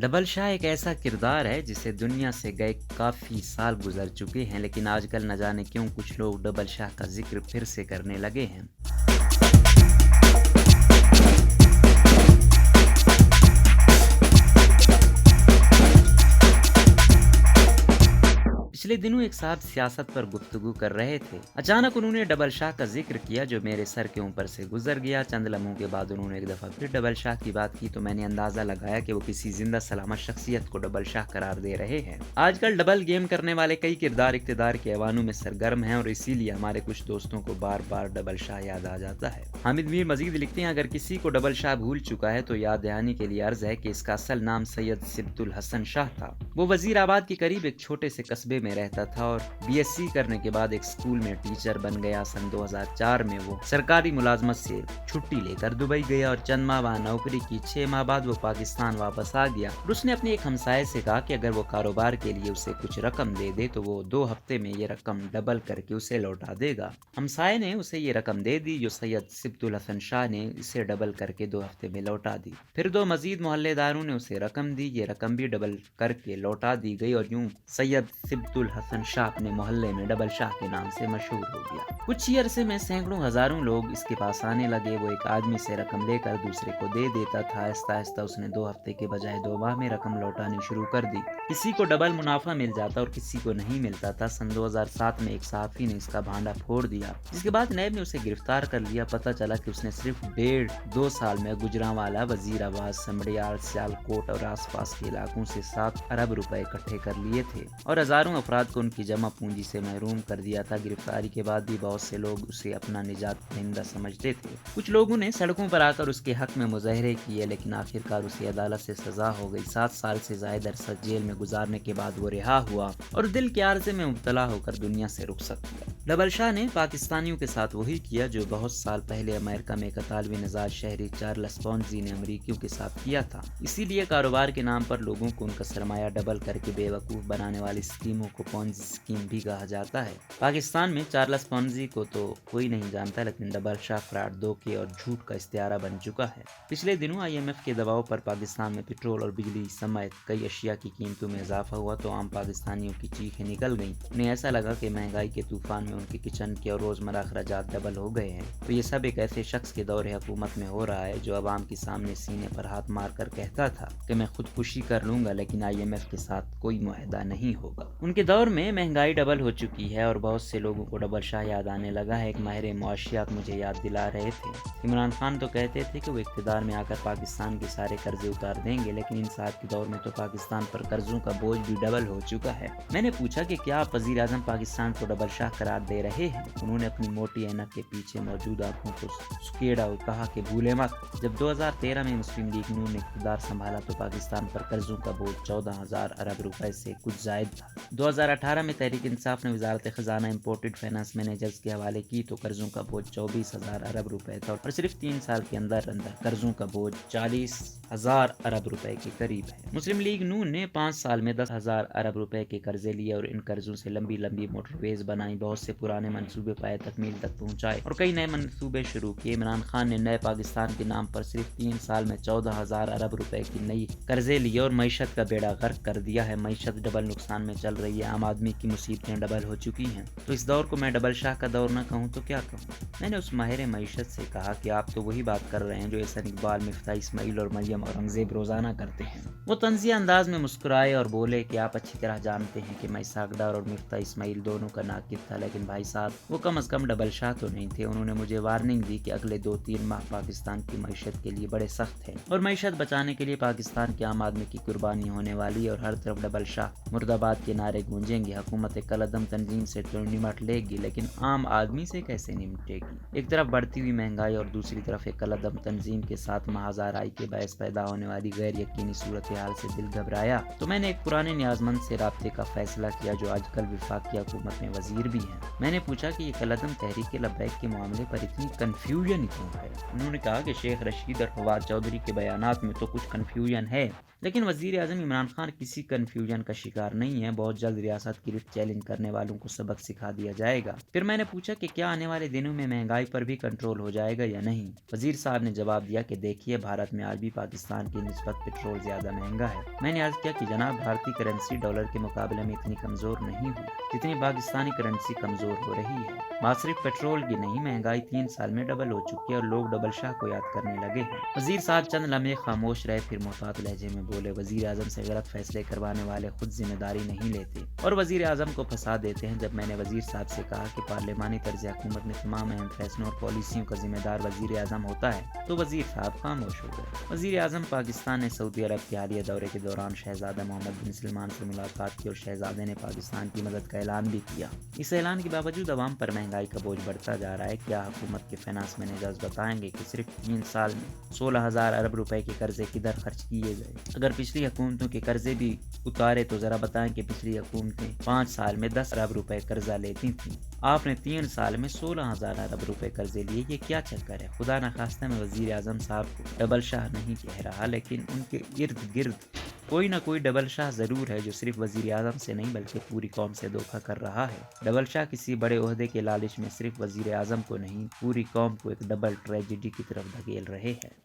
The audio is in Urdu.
ڈبل شاہ ایک ایسا کردار ہے جسے دنیا سے گئے کافی سال گزر چکے ہیں، لیکن آج کل نہ جانے کیوں کچھ لوگ ڈبل شاہ کا ذکر پھر سے کرنے لگے ہیں۔ پچھلے دنوں ایک صاحب سیاست پر گفتگو کر رہے تھے، اچانک انہوں نے ڈبل شاہ کا ذکر کیا جو میرے سر کے اوپر سے گزر گیا۔ چند لمحوں کے بعد انہوں نے ایک دفعہ پھر ڈبل شاہ کی بات کی تو میں نے اندازہ لگایا کہ وہ کسی زندہ سلامت شخصیت کو ڈبل شاہ قرار دے رہے ہیں۔ آج کل ڈبل گیم کرنے والے کئی کردار اقتدار کے ایوانوں میں سرگرم ہیں اور اسی لیے ہمارے کچھ دوستوں کو بار بار ڈبل شاہ یاد آ جاتا ہے۔ حامد میر مزید لکھتے ہیں، اگر کسی کو ڈبل شاہ بھول چکا ہے تو یاد دہانی کے لیے عرض ہے کہ اس کا اصل نام سید سبط الحسن شاہ تھا۔ وہ وزیر آباد کے قریب ایک چھوٹے سے قصبے میں رہتا تھا اور بی ایس سی کرنے کے بعد ایک سکول میں ٹیچر بن گیا۔ سن 2004 میں وہ سرکاری ملازمت سے چھٹی لے کر دبئی گیا اور چند ماہ وہاں نوکری کی۔ 6 ماہ بعد وہ پاکستان واپس آ گیا اور اس نے اپنے ایک ہمسائے سے کہا کہ اگر وہ کاروبار کے لیے اسے کچھ رقم دے دے تو وہ 2 ہفتے میں یہ رقم ڈبل کر کے اسے لوٹا دے گا۔ ہمسائے نے اسے یہ رقم دے دی جو سید سبط الحسن شاہ نے اسے ڈبل کر کے 2 ہفتے میں لوٹا دی۔ پھر 2 مزید محلے داروں نے اسے رقم دی، یہ رقم بھی ڈبل کر کے لوٹا دی گئی اور یوں سید سبط الحسن شاہ اپنے محلے میں ڈبل شاہ کے نام سے مشہور ہو گیا۔ کچھ ہی عرصے میں سینکڑوں ہزاروں لوگ اس کے پاس آنے لگے۔ وہ ایک آدمی سے رقم لے کر دوسرے کو دے دیتا تھا۔ آہستہ آہستہ اس نے 2 ہفتے کے بجائے 2 ماہ میں رقم لوٹانی شروع کر دی۔ کسی کو ڈبل منافع مل جاتا اور کسی کو نہیں ملتا تھا۔ سن 2007 میں ایک صحافی نے اس کا بھانڈا پھوڑ دیا، جس کے بعد نیب نے اسے گرفتار کر لیا۔ پتہ چلا کہ اس نے صرف 1.5-2 سال میں گجرانوالہ، وزیر آباد، سمڑیال، سیالکوٹ اور آس پاس کے علاقوں سے 7 ارب روپے اکٹھے کر لیے تھے اور ہزاروں افراد کو ان کی جمع پونجی سے محروم کر دیا تھا۔ گرفتاری کے بعد بھی بہت سے لوگ اسے اپنا نجات دہندہ سمجھتے تھے۔ کچھ لوگوں نے سڑکوں پر آ کر اس کے حق میں مظاہرے کیے، لیکن آخرکار اسے عدالت سے سزا ہو گئی۔ 7 سال سے زائد عرصہ جیل میں گزارنے کے بعد وہ رہا ہوا اور دل کے عارضے میں مبتلا ہو کر دنیا سے رخصت ہوا۔ ڈبل شاہ نے پاکستانیوں کے ساتھ وہی کیا جو بہت سال پہلے امریکہ میں ایک اطالوی نژاد شہری چارلس پونزی نے امریکیوں کے ساتھ کیا تھا۔ اسی لیے کاروبار کے نام پر لوگوں کو ان کا سرمایہ ڈبل کر کے بے وقوف بنانے والی اسکیموں کو پونزی اسکیم بھی کہا جاتا ہے۔ پاکستان میں چارلس پونزی کو تو کوئی نہیں جانتا، لیکن ڈبل شاہ فراڈ، دھوکے اور جھوٹ کا استعارہ بن چکا ہے۔ پچھلے دنوں آئی ایم ایف کے دباؤ پر پاکستان میں پٹرول اور بجلی سمیت کئی اشیاء کی قیمتوں میں اضافہ ہوا تو عام پاکستانیوں کی چیخیں نکل گئیں۔ انہیں ایسا لگا کہ مہنگائی کے طوفان میں ان کے کچن کے اور روزمرہ اخراجات ڈبل ہو گئے ہیں۔ تو یہ سب ایک ایسے شخص کے دور حکومت میں ہو رہا ہے جو عوام کے سامنے سینے پر ہاتھ مار کر کہتا تھا کہ میں خودکشی کر لوں گا لیکن آئی ایم ایف کے ساتھ کوئی معاہدہ نہیں ہوگا۔ ان کے دور میں مہنگائی ڈبل ہو چکی ہے اور بہت سے لوگوں کو ڈبل شاہ یاد آنے لگا ہے۔ ایک ماہر معاشیات مجھے یاد دلا رہے تھے، عمران خان تو کہتے تھے کہ وہ اقتدار میں آ کر پاکستان کے سارے قرضے اتار دیں گے، لیکن ان صاحب کے دور میں تو پاکستان پر قرضوں کا بوجھ بھی ڈبل ہو چکا ہے۔ میں نے پوچھا کہ کیا آپ وزیر اعظم پاکستان کو ڈبل شاہ قرار دے رہے ہیں؟ انہوں نے اپنی موٹی اینک کے پیچھے موجود آنکھوں کو سکیڑا اور کہا کہ بھولے مت، جب 2013 میں مسلم لیگ نون نے اقتدار سنبھالا تو پاکستان پر قرضوں کا بوجھ 14,000 ارب روپے سے کچھ زائد تھا۔ 2018 میں تحریک انصاف نے وزارت خزانہ امپورٹڈ فائنانس مینیجرز کے حوالے کی تو قرضوں کا بوجھ 24,000 ارب روپے تھا اور صرف 3 سال کے اندر قرضوں کا بوجھ 40,000 ارب روپے کے قریب ہے۔ مسلم لیگ نون نے 5 سال میں 10,000 ارب روپے کے قرضے لیے اور ان قرضوں سے لمبی لمبی موٹر ویز بنائی، بہت سے پرانے منصوبے پائے تکمیل تک پہنچائے اور کئی نئے منصوبے شروع کیے۔ عمران خان نے نئے پاکستان کے نام پر صرف 3 سال میں 14,000 ارب روپے کی نئی قرضے لیے اور معیشت کا بیڑا غرق کر دیا ہے۔ معیشت ڈبل نقصان میں چل رہی ہے، عام آدمی کی مصیبتیں ڈبل ہو چکی ہیں، تو اس دور کو میں ڈبل شاہ کا دور نہ کہوں تو کیا کہوں؟ میں نے اس ماہر معیشت سے کہا کہ آپ تو وہی بات کر رہے ہیں جو احسن اقبال، مفتاح اسماعیل اور مریم اورنگزیب روزانہ کرتے ہیں۔ وہ طنزیہ انداز میں مسکرائے اور بولے کہ آپ اچھی طرح جانتے ہیں کہ میں اسحاق ڈار اور مفتاح اسماعیل دونوں کا ناقد تھا، لیکن بھائی صاحب وہ کم از کم ڈبل شاہ تو نہیں تھے۔ انہوں نے مجھے وارننگ دی کہ اگلے 2-3 ماہ پاکستان کی معیشت کے لیے بڑے سخت ہیں اور معیشت بچانے کے لیے پاکستان کے عام آدمی کی قربانی ہونے والی ہے اور ہر طرف ڈبل شاہ مرد آباد کے نعرے گونجیں گے۔ حکومت کالعدم تنظیم سے تو نمٹ لے گی، لیکن عام آدمی سے کیسے نمٹے گی؟ ایک طرف بڑھتی ہوئی مہنگائی اور دوسری طرف ایک کالعدم تنظیم کے ساتھ محاذ آرائی کے باعث پیدا ہونے والی غیر یقینی صورتحال سے دل گھبرایا تو میں نے ایک پرانے نیازمند سے رابطے کا فیصلہ کیا جو آج کل وفاقی حکومت میں وزیر بھی ہیں۔ میں نے پوچھا کہ یہ کالعدم تحریک لبیک کے معاملے پر اتنی کنفیوژن کیوں ہے؟ انہوں نے کہا کہ شیخ رشید اور فواد چودھری کے بیانات میں تو کچھ کنفیوژن ہے، لیکن وزیر اعظم عمران خان کسی کنفیوژن کا شکار نہیں ہے، بہت جلد ریاست کی رت چیلنج کرنے والوں کو سبق سکھا دیا جائے گا۔ پھر میں نے پوچھا کہ کیا آنے والے دنوں میں مہنگائی پر بھی کنٹرول ہو جائے گا یا نہیں؟ وزیر صاحب نے جواب دیا کہ دیکھیے، بھارت میں آج بھی پاکستان کی نسبت پٹرول زیادہ مہنگا ہے۔ میں نے عرض کیا کہ جناب، بھارتی کرنسی ڈالر کے مقابلے میں اتنی کمزور نہیں ہوئی جتنی پاکستانی کرنسی کمزور ہو رہی ہے۔ بات صرف پیٹرول کی نہیں، مہنگائی 3 سال میں ڈبل ہو چکی ہے اور لوگ ڈبل شاہ کو یاد کرنے لگے ہیں۔ وزیر صاحب چند لمحے خاموش رہے، پھر محتاط لہجے میں بولے، وزیر اعظم سے غلط فیصلے کروانے والے خود ذمہ داری نہیں لیتے اور وزیر اعظم کو پھنسا دیتے ہیں۔ جب میں نے وزیر صاحب سے کہا کہ پارلیمانی طرز حکومت میں تمام اہم فیصلوں اور پالیسیوں کا ذمہ دار وزیر اعظم ہوتا ہے، تو وزیر صاحب خاموش ہو گئے۔ وزیر اعظم پاکستان نے سعودی عرب کے حالیہ دورے کے دوران شہزادہ محمد بن سلمان سے ملاقات کی اور شہزادے نے پاکستان کی مدد کا اعلان بھی کیا۔ اس اعلان کے باوجود عوام پر مہنگائی کا بوجھ بڑھتا جا رہا ہے۔ کیا حکومت کے فائنانس مینیجرز بتائیں گے کہ صرف 3 سال میں 16,000 ارب روپے کے قرضے کدھر خرچ کیے گئے؟ اگر پچھلی حکومتوں کے قرضے بھی اتارے تو ذرا بتائیں کہ پچھلی حکومتیں 5 سال میں 10 ارب روپے قرضہ لیتی تھیں، آپ نے 3 سال میں 16,000 ارب روپے قرضے لیے۔ یہ کیا چکر ہے؟ خدا نخواستہ میں وزیر اعظم صاحب کو ڈبل شاہ نہیں کہہ رہا، لیکن ان کے ارد گرد کوئی نہ کوئی ڈبل شاہ ضرور ہے جو صرف وزیر اعظم سے نہیں بلکہ پوری قوم سے دھوکہ کر رہا ہے۔ ڈبل شاہ کسی بڑے عہدے کے لالچ میں صرف وزیر اعظم کو نہیں، پوری قوم کو ایک ڈبل ٹریجڈی کی طرف دھکیل رہے ہیں۔